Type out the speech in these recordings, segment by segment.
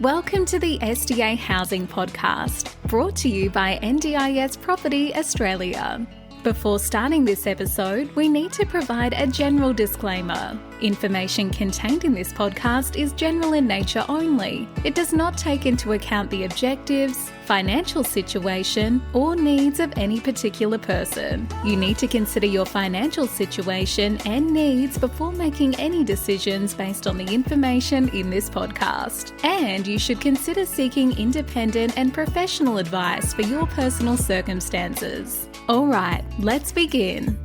Welcome to the SDA Housing Podcast, brought to you by NDIS Property Australia. Before starting this episode, we need to provide a general disclaimer. Information contained in this podcast is general in nature only. It does not take into account the objectives, financial situation, or needs of any particular person. You need to consider your financial situation and needs before making any decisions based on the information in this podcast. And you should consider seeking independent and professional advice for your personal circumstances. All right, let's begin.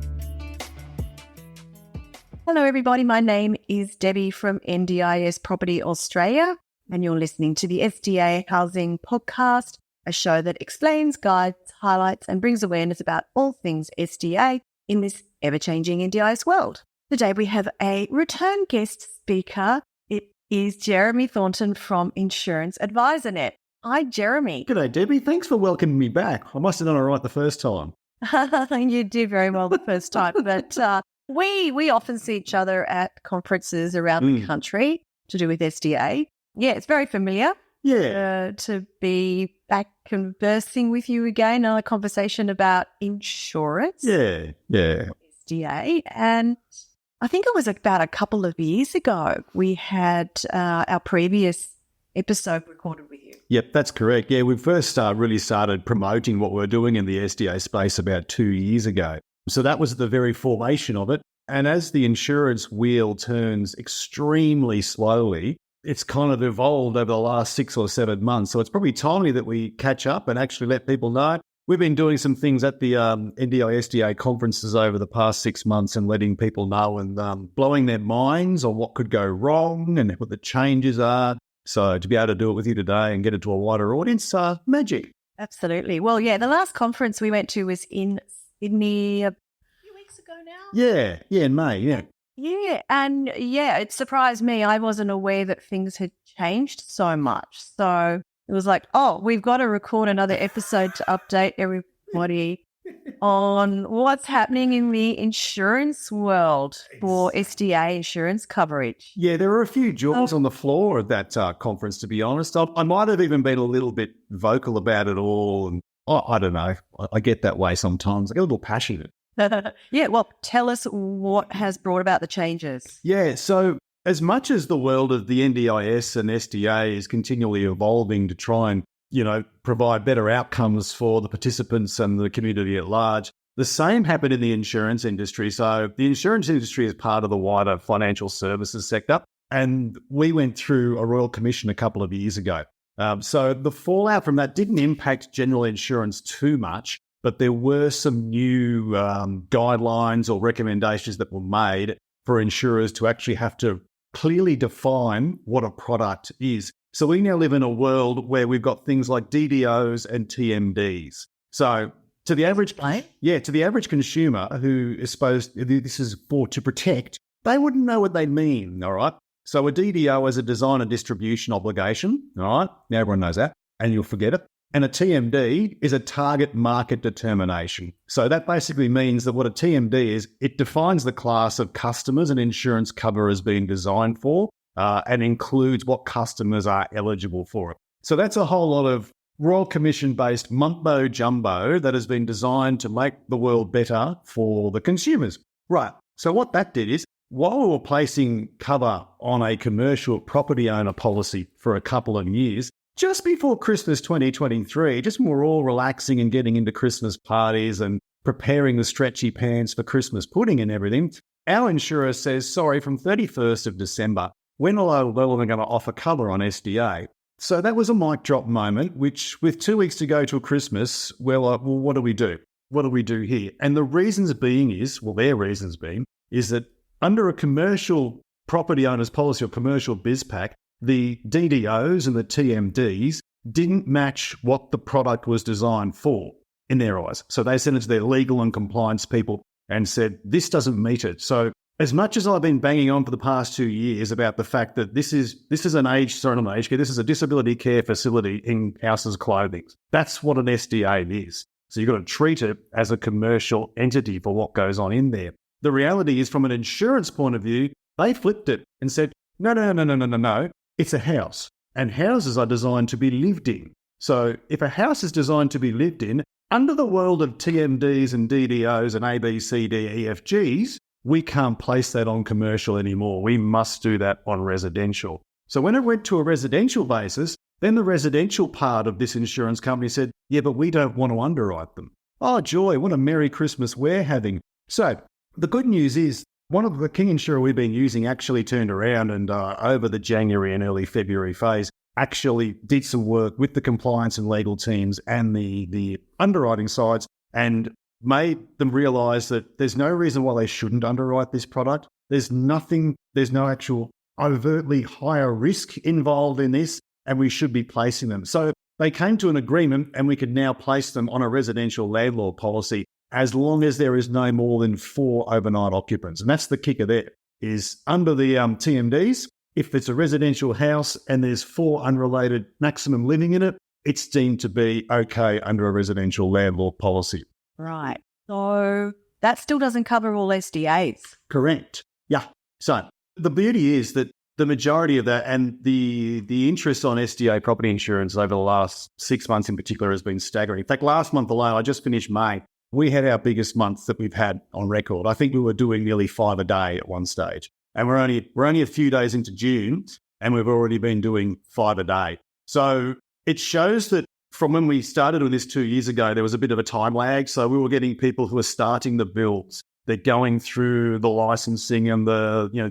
Hello everybody, my name is Debbie from NDIS Property Australia and you're listening to the SDA Housing Podcast, a show that explains, guides, highlights and brings awareness about all things SDA in this ever-changing NDIS world. Today we have a return guest speaker. It is Jeremy Thornton from Insurance AdvisorNet. Hi Jeremy. G'day Debbie, thanks for welcoming me back. I must have done it right the first time. You did very well the first time, but we often see each other at conferences around the country to do with SDA. Yeah, it's very familiar. Yeah. To be back conversing with you again on a conversation about insurance. Yeah. SDA. And I think it was about a couple of years ago we had our previous episode recorded with you. Yep, that's correct. Yeah, we first really started promoting what we're doing in the SDA space about 2 years ago. So that was the very formation of it. And as the insurance wheel turns extremely slowly, it's kind of evolved over the last 6 or 7 months. So it's probably timely that we catch up and actually let people know. We've been doing some things at the NDISDA conferences over the past 6 months and letting people know and blowing their minds on what could go wrong and what the changes are. So to be able to do it with you today and get it to a wider audience, magic. Absolutely. Well, yeah, the last conference we went to was in Sydney a few weeks ago now. Yeah, in May, yeah. Yeah, and yeah, it surprised me. I wasn't aware that things had changed so much. So it was like, oh, we've got to record another episode to update everybody on what's happening in the insurance world for SDA insurance coverage. Yeah, there were a few jewels on the floor at that conference, to be honest. I might have even been a little bit vocal about it all. And I don't know. I get that way sometimes. I get a little passionate. Yeah, well, tell us what has brought about the changes. Yeah, so as much as the world of the NDIS and SDA is continually evolving to try and provide better outcomes for the participants and the community at large, the same happened in the insurance industry. So the insurance industry is part of the wider financial services sector. And we went through a Royal Commission a couple of years ago. So the fallout from that didn't impact general insurance too much, but there were some new guidelines or recommendations that were made for insurers to actually have to clearly define what a product is. So we now live in a world where we've got things like DDOs and TMDs. So to the average, to the average consumer who is supposed, this is to protect, they wouldn't know what they mean, all right? So a DDO is a design and distribution obligation, all right? Now everyone knows that, and you'll forget it. And a TMD is a target market determination. So that basically means that what a TMD is, it defines the class of customers an insurance cover is being designed for, and includes what customers are eligible for it. So that's a whole lot of Royal Commission-based mumbo jumbo that has been designed to make the world better for the consumers. Right. So what that did is, while we were placing cover on a commercial property owner policy for a couple of years, just before Christmas 2023, just when we're all relaxing and getting into Christmas parties and preparing the stretchy pants for Christmas pudding and everything, our insurer says, sorry, from 31st of December, we're no longer going to offer cover on SDA. So that was a mic drop moment, which with 2 weeks to go till Christmas, we're like, well, what do we do? What do we do here? And the reasons being is, their reasons being, is that under a commercial property owner's policy or commercial BizPack, the DDOs and the TMDs didn't match what the product was designed for in their eyes. So they sent it to their legal and compliance people and said, this doesn't meet it. So as much as I've been banging on for the past 2 years about the fact that this is this is a disability care facility in Houses Clothing. That's what an SDA is. So you've got to treat it as a commercial entity for what goes on in there. The reality is, from an insurance point of view, they flipped it and said, no. It's a house. and houses are designed to be lived in. So if a house is designed to be lived in, under the world of TMDs and DDOs and A, B, C, D, E, F, Gs, we can't place that on commercial anymore. We must do that on residential. So when it went to a residential basis, then the residential part of this insurance company said, yeah, but we don't want to underwrite them. Oh, joy, what a Merry Christmas we're having. So the good news is one of the key insurer we've been using actually turned around and over the January and early February phase actually did some work with the compliance and legal teams and the underwriting sides and made them realise that there's no reason why they shouldn't underwrite this product. There's no actual overtly higher risk involved in this, and we should be placing them. So they came to an agreement and we could now place them on a residential landlord policy as long as there is no more than 4 overnight occupants. And that's the kicker there, is under the TMDs, if it's a residential house and there's 4 unrelated maximum living in it, it's deemed to be okay under a residential landlord policy. Right. So that still doesn't cover all SDAs. Correct. Yeah. So the beauty is that the majority of that and the interest on SDA property insurance over the last 6 months in particular has been staggering. In fact, last month alone, I just finished May, we had our biggest month that we've had on record. I think we were doing nearly 5 a day at one stage. And we're only a few days into June and we've already been doing 5 a day. So it shows that from when we started with this 2 years ago, there was a bit of a time lag. So we were getting people who are starting the builds. They're going through the licensing and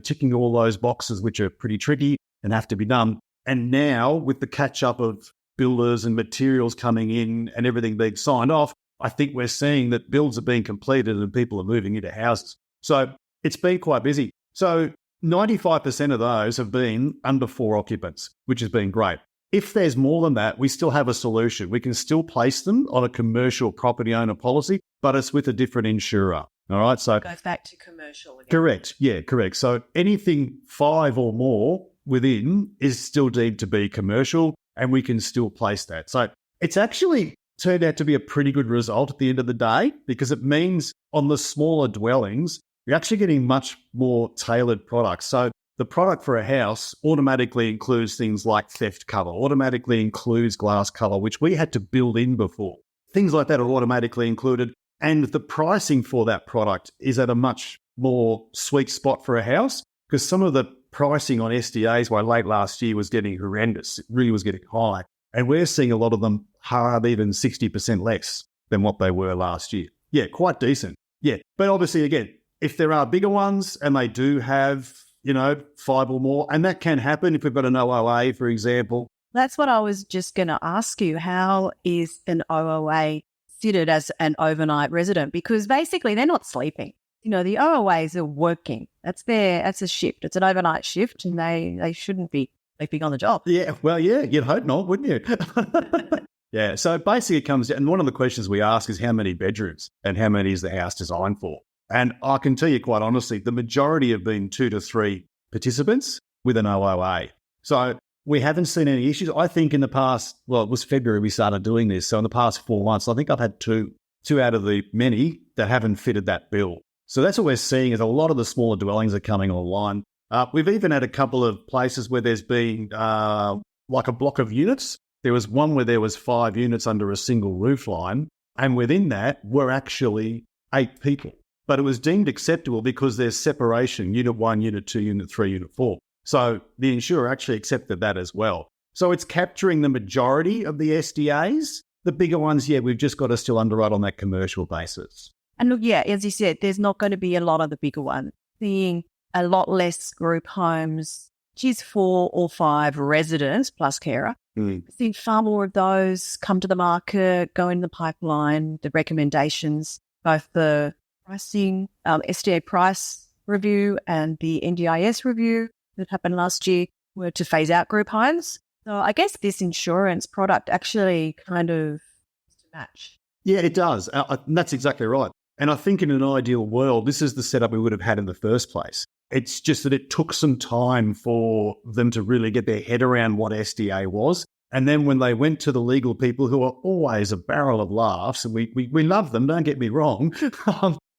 ticking all those boxes, which are pretty tricky and have to be done. And now with the catch up of builders and materials coming in and everything being signed off, I think we're seeing that builds are being completed and people are moving into houses. So it's been quite busy. So 95% of those have been under 4 occupants, which has been great. If there's more than that, we still have a solution. We can still place them on a commercial property owner policy, but it's with a different insurer. All right. So it goes back to commercial again. Correct. Yeah, correct. So anything 5 or more within is still deemed to be commercial and we can still place that. So it's actually turned out to be a pretty good result at the end of the day because it means on the smaller dwellings, you're actually getting much more tailored products. So the product for a house automatically includes things like theft cover, automatically includes glass cover, which we had to build in before. Things like that are automatically included. And the pricing for that product is at a much more sweet spot for a house because some of the pricing on SDAs by late last year was getting horrendous. It really was getting high. And we're seeing a lot of them have even 60% less than what they were last year. Yeah, quite decent. Yeah. But obviously, again, if there are bigger ones and they do have, 5 or more, and that can happen if we've got an OOA, for example. That's what I was just going to ask you. How is an OOA considered as an overnight resident? Because basically they're not sleeping. The OOAs are working. That's a shift. It's an overnight shift and they shouldn't be sleeping on the job. Yeah, well, yeah, you'd hope not, wouldn't you? Yeah, so basically it comes down, and one of the questions we ask is how many bedrooms and how many is the house designed for? And I can tell you quite honestly, the majority have been 2 to 3 participants with an OOA. So we haven't seen any issues. I think in the past, it was February we started doing this. So in the past 4 months, I think I've had two out of the many that haven't fitted that bill. So that's what we're seeing is a lot of the smaller dwellings are coming online. We've even had a couple of places where there's been like a block of units. There was one where there was 5 units under a single roof line. And within that were actually 8 people. But it was deemed acceptable because there's separation, unit 1, unit 2, unit 3, unit 4. So the insurer actually accepted that as well. So it's capturing the majority of the SDAs. The bigger ones, we've just got to still underwrite on that commercial basis. And look, as you said, there's not going to be a lot of the bigger ones. Seeing a lot less group homes, which is 4 or 5 residents plus carer. Seeing far more of those come to the market, go in the pipeline, the recommendations, both the pricing, SDA price review and the NDIS review that happened last year were to phase out group homes. So I guess this insurance product actually kind of to match. Yeah, it does. That's exactly right. And I think in an ideal world, this is the setup we would have had in the first place. It's just that it took some time for them to really get their head around what SDA was. And then when they went to the legal people who are always a barrel of laughs, and we love them, don't get me wrong,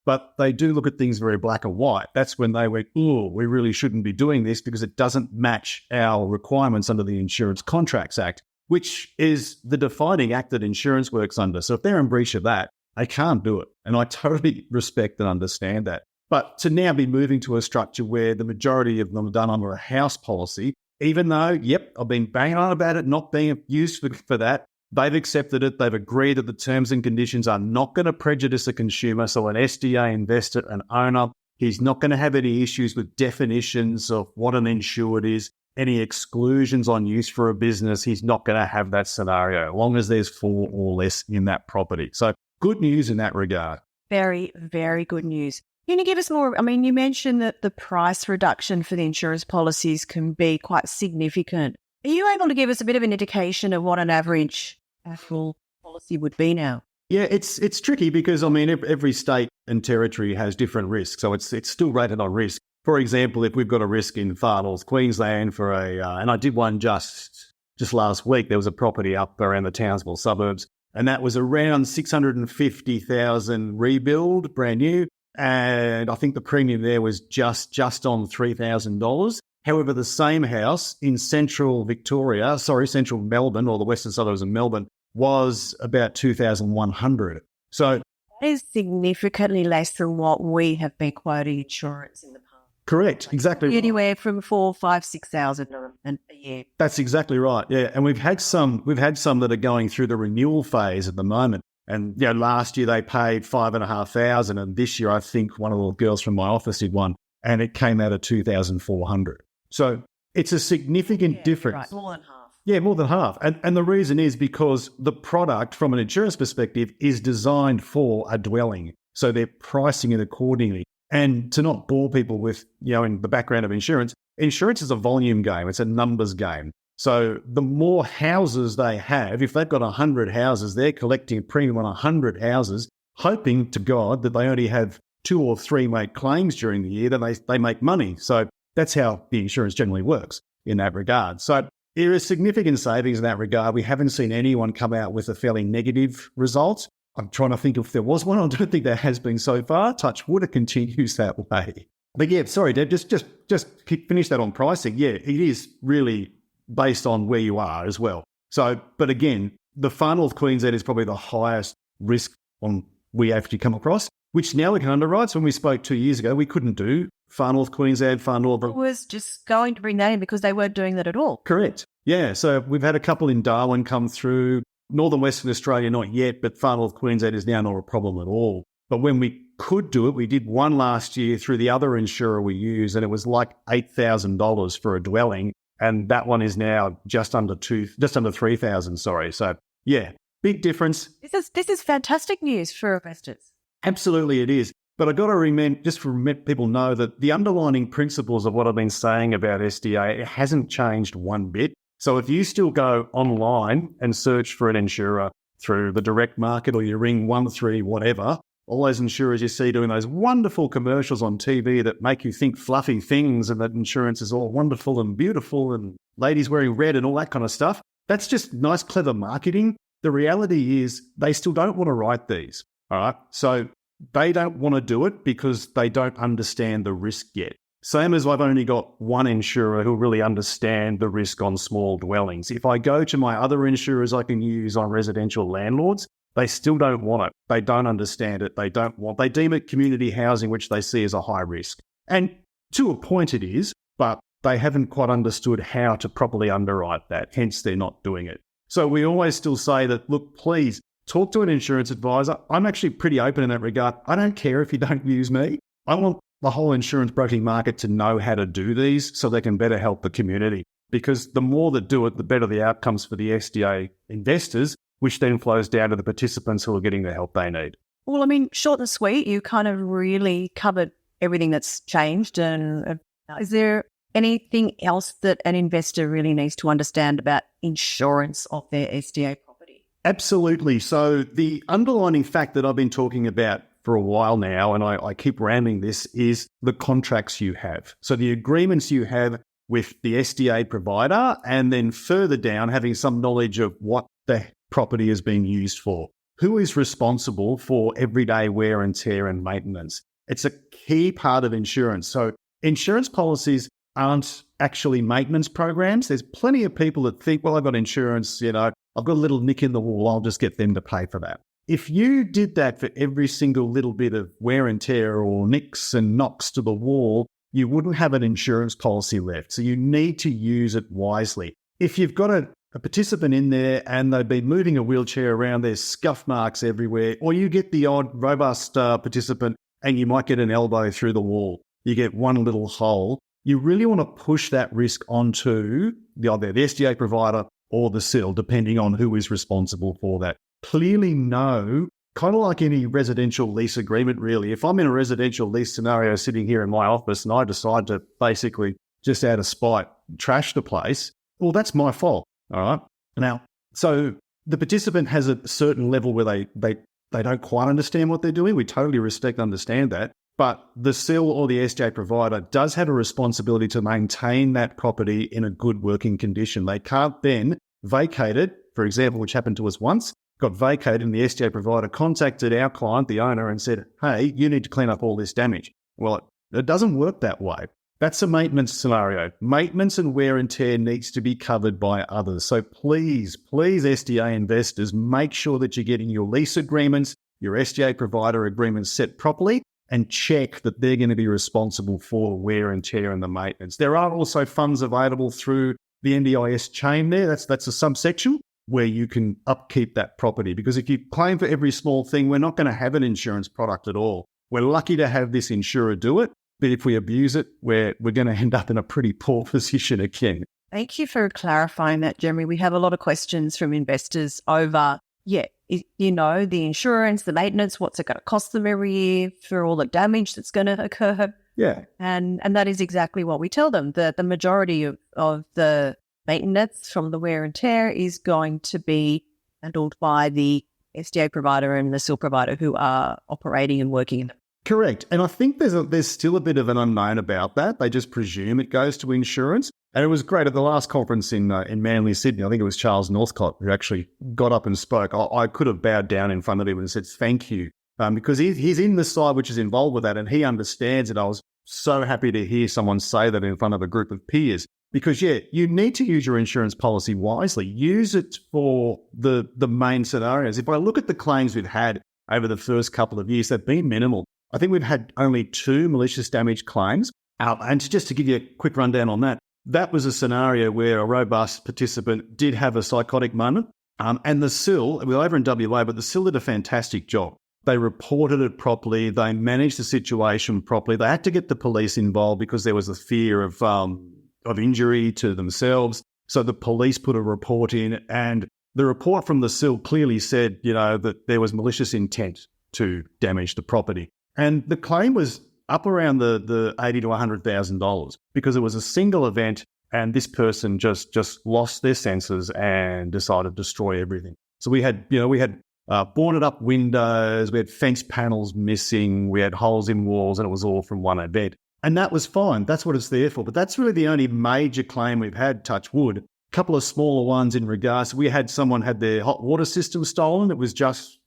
but they do look at things very black and white. That's when they went, oh, we really shouldn't be doing this because it doesn't match our requirements under the Insurance Contracts Act, which is the defining act that insurance works under. So if they're in breach of that, they can't do it. And I totally respect and understand that. But to now be moving to a structure where the majority of them are done under a house policy, even though, yep, I've been banging on about it not being used for that, they've accepted it. They've agreed that the terms and conditions are not going to prejudice a consumer. So an SDA investor, an owner, he's not going to have any issues with definitions of what an insured is, any exclusions on use for a business. He's not going to have that scenario, as long as there's 4 or less in that property. So good news in that regard. Very, very good news. Can you give us more? I mean, you mentioned that the price reduction for the insurance policies can be quite significant. Are you able to give us a bit of an indication of what an average actual policy would be now? Yeah, it's tricky because, I mean, every state and territory has different risks. So it's still rated on risk. For example, if we've got a risk in far north Queensland for and I did one just last week, there was a property up around the Townsville suburbs, and that was around 650,000 rebuild, brand new. And I think the premium there was just on $3,000. However, the same house in central Melbourne, or the western suburbs of Melbourne, was about 2,100. So that is significantly less than what we have been quoting insurance in the past. Correct, exactly. Anywhere from 4,000, 5,000, 6,000 a year. That's exactly right. Yeah, and we've had some that are going through the renewal phase at the moment. And last year they paid 5,500, and this year I think one of the girls from my office did one, and it came out at 2,400. So it's a significant difference. Right. More than half. Yeah, more than half. And the reason is because the product, from an insurance perspective, is designed for a dwelling. So they're pricing it accordingly. And to not bore people with, in the background of insurance is a volume game. It's a numbers game. So the more houses they have, if they've got 100 houses, they're collecting a premium on 100 houses, hoping to God that they only have 2 or 3 make claims during the year, then they make money. So that's how the insurance generally works in that regard. So there is significant savings in that regard. We haven't seen anyone come out with a fairly negative result. I'm trying to think if there was one. I don't think there has been so far. Touch wood, it continues that way. But yeah, sorry, Deb, just finish that on pricing. Yeah, it is really based on where you are as well. So, but again, the far north Queensland is probably the highest risk we actually come across, which now we can underwrite. So when we spoke 2 years ago, we couldn't do far north Queensland, far north. It was just going to bring that in because they weren't doing that at all. Correct. Yeah. So we've had a couple in Darwin come through. Northern Western Australia, not yet, but far north Queensland is now not a problem at all. But when we could do it, we did one last year through the other insurer we use, and it was like $8,000 for a dwelling. And that one is now just under 3,000. Sorry. So yeah, big difference. This is fantastic news for investors. Absolutely, it is. But I've got to let people know that the underlying principles of what I've been saying about SDA, it hasn't changed one bit. So if you still go online and search for an insurer through the direct market, or you ring 13 whatever, all those insurers you see doing those wonderful commercials on TV that make you think fluffy things and that insurance is all wonderful and beautiful and ladies wearing red and all that kind of stuff, that's just nice, clever marketing. The reality is they still don't want to write these, all right? So they don't want to do it because they don't understand the risk yet. Same as I've only got one insurer who really understand the risk on small dwellings. If I go to my other insurers I can use on residential landlords, they still don't want it. They don't understand it. They deem it community housing, which they see as a high risk. And to a point it is, but they haven't quite understood how to properly underwrite that. Hence, they're not doing it. So we always still say that, look, please talk to an insurance advisor. I'm actually pretty open in that regard. I don't care if you don't use me. I want the whole insurance broking market to know how to do these so they can better help the community. Because the more that do it, the better the outcomes for the SDA investors, which then flows down to the participants who are getting the help they need. Well, I mean, short and sweet, you kind of really covered everything that's changed. And is there anything else that an investor really needs to understand about insurance of their SDA property? Absolutely. So the underlying fact that I've been talking about for a while now, and I keep ramming this, is the contracts you have. So the agreements you have with the SDA provider, and then further down, having some knowledge of what the property is being used for, who is responsible for everyday wear and tear and maintenance. It's a key part of insurance. So insurance policies aren't actually maintenance programs. There's plenty of people that think, well, I've got insurance, I've got a little nick in the wall, I'll just get them to pay for that. If you did that for every single little bit of wear and tear or nicks and knocks to the wall, you wouldn't have an insurance policy left. So you need to use it wisely. If you've got a participant in there and they've been moving a wheelchair around, there's scuff marks everywhere, or you get the odd robust participant and you might get an elbow through the wall, you get one little hole, you really want to push that risk onto either the SDA provider or the SIL, depending on who is responsible for that. Clearly know, kind of like any residential lease agreement, really. If I'm in a residential lease scenario sitting here in my office and I decide to basically just out of spite trash the place, well, that's my fault, all right? Now, so the participant has a certain level where they don't quite understand what they're doing. We totally respect and understand that. But the SIL or the SDA provider does have a responsibility to maintain that property in a good working condition. They can't then vacate it, for example, which happened to us once, got vacated and the SDA provider contacted our client, the owner, and said, hey, you need to clean up all this damage. Well, it doesn't work that way. That's a maintenance scenario. Maintenance and wear and tear needs to be covered by others. So please, SDA investors, make sure that you're getting your lease agreements, your SDA provider agreements set properly, and check that they're going to be responsible for wear and tear and the maintenance. There are also funds available through the NDIS chain there. That's a subsection where you can upkeep that property. Because if you claim for every small thing, we're not going to have an insurance product at all. We're lucky to have this insurer do it, but if we abuse it, we're going to end up in a pretty poor position again. Thank you for clarifying that, Jeremy. We have a lot of questions from investors over, the insurance, the maintenance, what's it going to cost them every year for all the damage that's going to occur. Yeah. And that is exactly what we tell them. The majority of the maintenance from the wear and tear is going to be handled by the SDA provider and the SIL provider who are operating and working in them. Correct. And I think there's still a bit of an unknown about that. They just presume it goes to insurance. And it was great at the last conference in Manly, Sydney. I think it was Charles Northcott who actually got up and spoke. I could have bowed down in front of him and said, thank you, because he's in the side which is involved with that and he understands it. I was so happy to hear someone say that in front of a group of peers. Because, you need to use your insurance policy wisely. Use it for the main scenarios. If I look at the claims we've had over the first couple of years, they've been minimal. I think we've had only 2 malicious damage claims. And just to give you a quick rundown on that, that was a scenario where a robust participant did have a psychotic moment. And the SIL, we were over in WA, but the SIL did a fantastic job. They reported it properly. They managed the situation properly. They had to get the police involved because there was a fear of injury to themselves. So the police put a report in, and the report from the SIL clearly said, that there was malicious intent to damage the property. And the claim was up around the $80,000 to $100,000 because it was a single event and this person just lost their senses and decided to destroy everything. So we had boarded up windows, we had fence panels missing, we had holes in walls, and it was all from one event. And that was fine. That's what it's there for. But that's really the only major claim we've had, touch wood. A couple of smaller ones in regards. We had someone had their hot water system stolen. It was just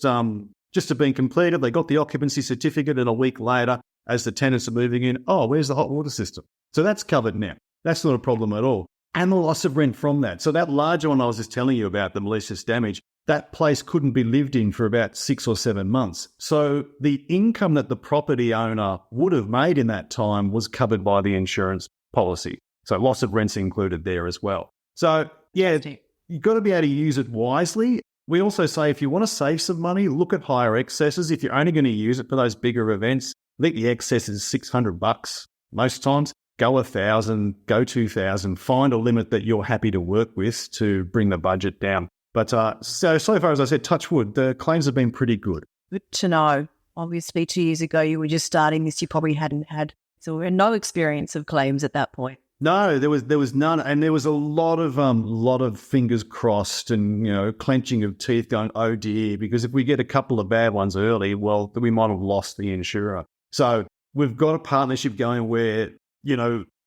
had been completed. They got the occupancy certificate, and a week later, as the tenants are moving in, where's the hot water system? So that's covered now. That's not a problem at all. And the loss of rent from that. So that larger one I was just telling you about, the malicious damage, that place couldn't be lived in for about 6 or 7 months. So the income that the property owner would have made in that time was covered by the insurance policy. So loss of rent's included there as well. So you've got to be able to use it wisely. We also say if you want to save some money, look at higher excesses. If you're only going to use it for those bigger events, I think the excess is $600 most times. Go 1,000, go 2,000. Find a limit that you're happy to work with to bring the budget down. But so far, as I said, touch wood, the claims have been pretty good. Good to know. Obviously, 2 years ago, you were just starting this. You probably hadn't had no experience of claims at that point. No, there was none, and there was a lot of fingers crossed and clenching of teeth, going, oh dear, because if we get a couple of bad ones early, well, then we might have lost the insurer. So we've got a partnership going where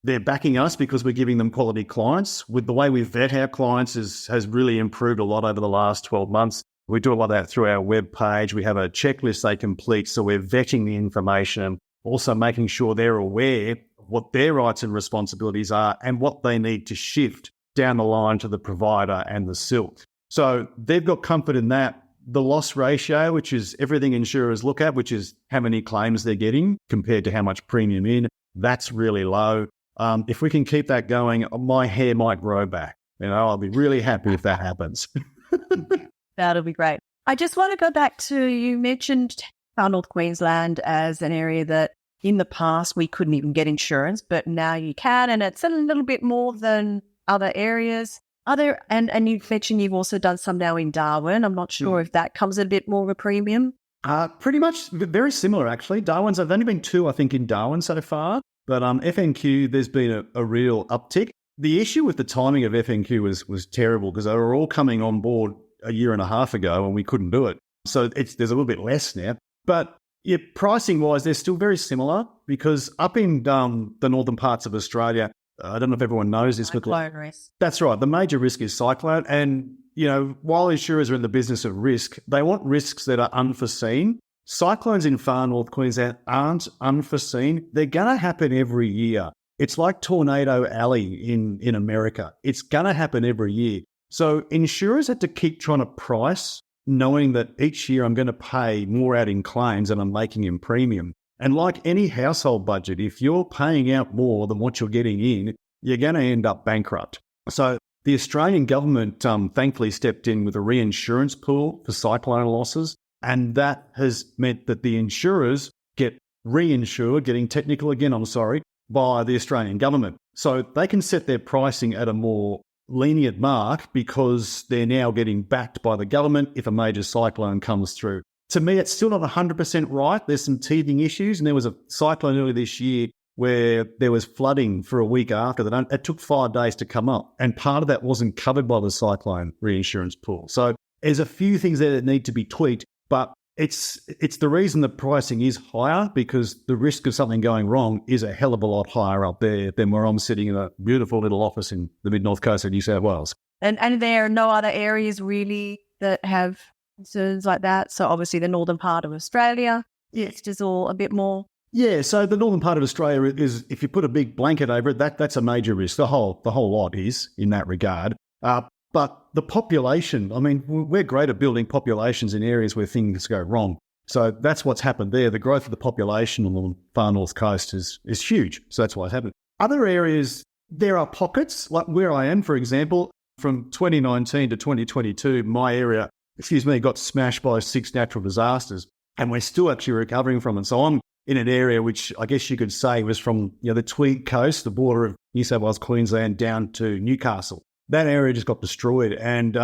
they're backing us because we're giving them quality clients. With the way we vet our clients has really improved a lot over the last 12 months. We do a lot of that through our web page. We have a checklist they complete, so we're vetting the information, also making sure they're aware of what their rights and responsibilities are and what they need to shift down the line to the provider and the silk. So they've got comfort in that. The loss ratio, which is everything insurers look at, which is how many claims they're getting compared to how much premium in, that's really low. If we can keep that going, my hair might grow back. I'll be really happy if that happens. That'll be great. I just want to go back to, you mentioned Far North Queensland as an area that in the past we couldn't even get insurance, but now you can, and it's a little bit more than other areas. Are there, and you mentioned you've also done some now in Darwin. I'm not sure if that comes at a bit more of a premium. Pretty much very similar, actually. Darwin's, I've only been 2, I think, in Darwin so far, but FNQ, there's been a real uptick. The issue with the timing of FNQ was terrible because they were all coming on board a year and a half ago and we couldn't do it. So there's a little bit less now. But yeah, pricing-wise, they're still very similar because up in the northern parts of Australia, I don't know if everyone knows this, Cyclone risk. That's right. The major risk is cyclone. And, while insurers are in the business of risk, they want risks that are unforeseen. Cyclones in Far North Queensland aren't unforeseen. They're going to happen every year. It's like Tornado Alley in America. It's going to happen every year. So insurers had to keep trying to price, knowing that each year I'm going to pay more out in claims than I'm making in premium. And like any household budget, if you're paying out more than what you're getting in, you're going to end up bankrupt. So the Australian government thankfully stepped in with a reinsurance pool for cyclone losses. And that has meant that the insurers get reinsured, getting technical again, by the Australian government. So they can set their pricing at a more lenient mark because they're now getting backed by the government if a major cyclone comes through. To me, it's still not 100% right. There's some teething issues, and there was a cyclone earlier this year where there was flooding for a week after that. It took 5 days to come up, and part of that wasn't covered by the cyclone reinsurance pool. So there's a few things there that need to be tweaked, but it's the reason the pricing is higher because the risk of something going wrong is a hell of a lot higher up there than where I'm sitting in a beautiful little office in the mid-north coast of New South Wales. And there are no other areas really that have concerns like that? So obviously the northern part of Australia, it's just all a bit more. Yeah, so the northern part of Australia is, if you put a big blanket over it, that's a major risk. The whole lot is in that regard. But the population, we're great at building populations in areas where things go wrong. So that's what's happened there. The growth of the population on the far north coast is huge. So that's what's happened. Other areas, there are pockets, like where I am, for example, from 2019 to 2022, my area, got smashed by 6 natural disasters, and we're still actually recovering from it. So I'm in an area which I guess you could say was from the Tweed Coast, the border of New South Wales, Queensland, down to Newcastle. That area just got destroyed, and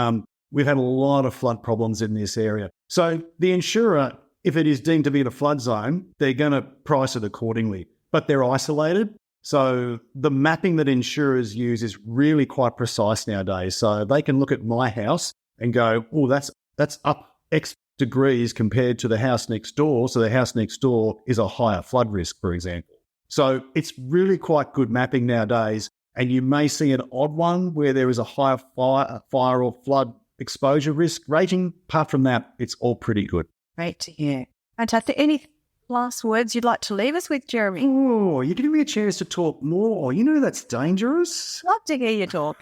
we've had a lot of flood problems in this area. So the insurer, if it is deemed to be in a flood zone, they're going to price it accordingly, but they're isolated. So the mapping that insurers use is really quite precise nowadays. So they can look at my house and go, oh, that's up X degrees compared to the house next door. So the house next door is a higher flood risk, for example. So it's really quite good mapping nowadays. And you may see an odd one where there is a higher fire or flood exposure risk rating. Apart from that, it's all pretty good. Great to hear. Fantastic. Any last words you'd like to leave us with, Jeremy? Oh, you're giving me a chance to talk more. That's dangerous. Love to hear you talk.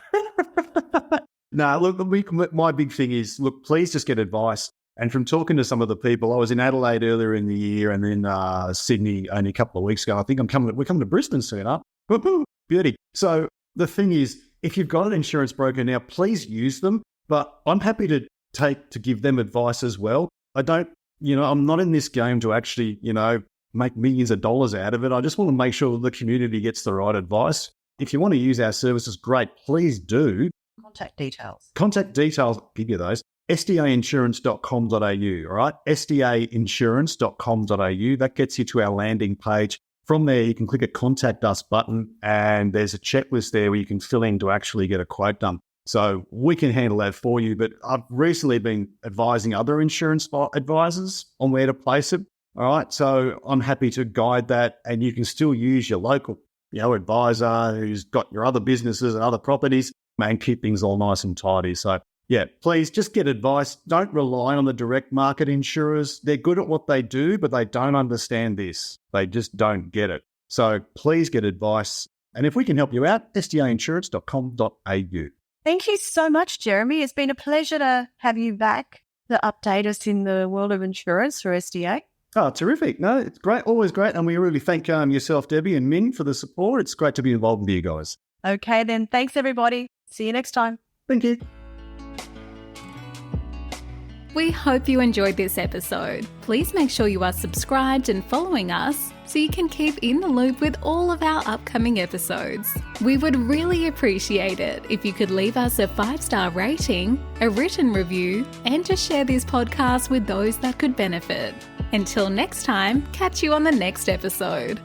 No, look, my big thing is, please just get advice. And from talking to some of the people, I was in Adelaide earlier in the year and then Sydney only a couple of weeks ago. I think we're coming to Brisbane soon, huh? Woo-hoo, beauty. So the thing is, if you've got an insurance broker now, please use them. But I'm happy to give them advice as well. I don't, I'm not in this game to actually, make millions of dollars out of it. I just want to make sure the community gets the right advice. If you want to use our services, great, please do. Contact details, I'll give you those. sdainsurance.com.au, all right? sdainsurance.com.au. That gets you to our landing page. From there, you can click a Contact Us button, and there's a checklist there where you can fill in to actually get a quote done. So we can handle that for you. But I've recently been advising other insurance advisors on where to place it, all right? So I'm happy to guide that, and you can still use your local advisor who's got your other businesses and other properties and keep things all nice and tidy. So Yeah, please just get advice. Don't rely on the direct market insurers. They're good at what they do, but they don't understand this. They just don't get it. So please get advice. And if we can help you out, sdainsurance.com.au. Thank you so much, Jeremy. It's been a pleasure to have you back to update us in the world of insurance for SDA. Oh, terrific. No, it's great. Always great. And we really thank yourself, Debbie, and Min for the support. It's great to be involved with you guys. Okay, then. Thanks, everybody. See you next time. Thank you. We hope you enjoyed this episode. Please make sure you are subscribed and following us so you can keep in the loop with all of our upcoming episodes. We would really appreciate it if you could leave us a 5-star rating, a written review, and to share this podcast with those that could benefit. Until next time, catch you on the next episode.